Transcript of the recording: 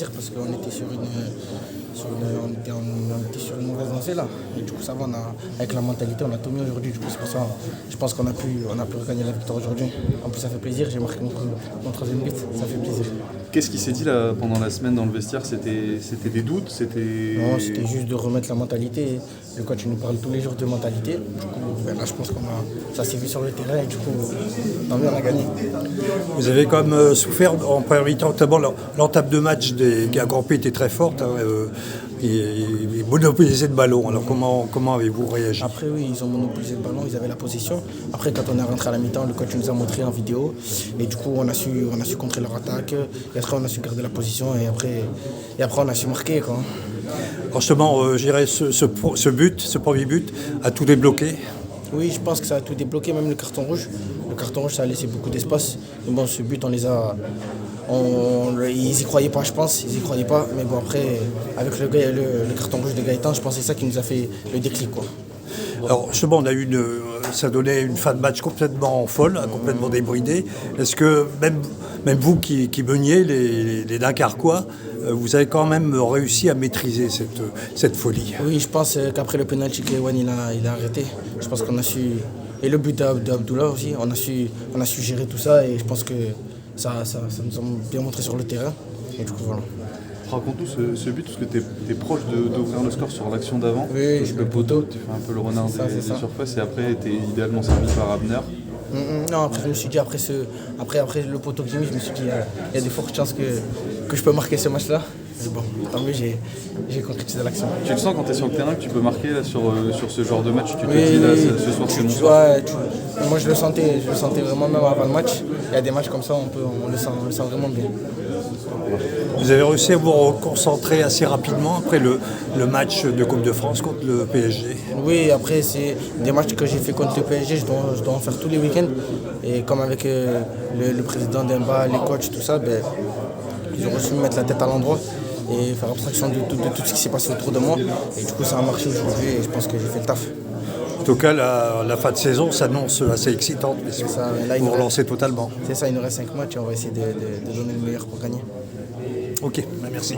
Parce qu'on était on était sur une mauvaise lancée là. Et du coup ça va, avec la mentalité on a tout mis aujourd'hui. Du coup c'est pour ça je pense qu'on a pu regagner la victoire aujourd'hui. En plus ça fait plaisir, j'ai marqué mon troisième but, ça fait plaisir. Qu'est-ce qui s'est dit là, pendant la semaine dans le vestiaire? C'était des doutes? Non, c'était juste de remettre la mentalité. Le coach nous parle tous les jours de mentalité. Du coup là je pense ça s'est vu sur le terrain et du coup tant mieux, on a gagné. Vous avez quand même souffert en première mi-temps, notamment l'entame de match des Gagrompé était très forte. Ils monopolisaient le ballon. Alors comment avez-vous réagi? Après oui, ils ont monopolisé le ballon, ils avaient la position. Après quand on est rentré à la mi-temps, le coach nous a montré en vidéo. Et du coup on a su contrer leur attaque. Et après on a su garder la position et après on a su marquer quoi. Alors justement, je dirais ce premier but a tout débloqué. Oui, je pense que ça a tout débloqué, même le carton rouge. Le carton rouge, ça a laissé beaucoup d'espace. Mais bon, ce but, ils y croyaient pas, je pense. Ils y croyaient pas. Mais bon, après, avec le carton rouge de Gaëtan, je pense que c'est ça qui nous a fait le déclic, quoi. Alors justement, ça donnait une fin de match complètement folle, complètement débridée. Est-ce que même vous qui meniez les Dunkerquois, vous avez quand même réussi à maîtriser cette folie? Oui, je pense qu'après le penalty qu'Ewan il a arrêté, je pense qu'on a su, et le but d'Abdullah aussi, on a su gérer tout ça et je pense que ça nous a bien montré sur le terrain. Et du coup voilà. Raconte-nous ce but, parce que tu es proche d'ouvrir le score sur l'action d'avant. Oui, le poteau, tu fais un peu le renard des surfaces et après tu es idéalement servi par Abner. Non, après je me suis dit, après le poteau que j'ai mis, je me suis dit, il y a de fortes chances que je peux marquer ce match-là. Mais bon, tant mieux, j'ai concrétisé l'action. Tu le sens quand tu es sur le terrain que tu peux marquer là, sur ce genre de match? Tu te dis là, ce soir c'est mon soir? Moi je le sentais vraiment même avant le match. Il y a des matchs comme ça, on le sent vraiment bien. Vous avez réussi à vous reconcentrer assez rapidement après le match de Coupe de France contre le PSG? Oui, après c'est des matchs que j'ai fait contre le PSG, je dois en faire tous les week-ends. Et comme avec le président d'Emba, les coachs, tout ça, ils ont reçu me mettre la tête à l'endroit et faire abstraction de tout ce qui s'est passé autour de moi. Et du coup ça a marché aujourd'hui et je pense que j'ai fait le taf. En tout cas, la fin de saison s'annonce assez excitante, parce que vous relancez totalement. C'est ça, il nous reste 5 matchs et on va essayer de donner le meilleur pour gagner. Ok, merci.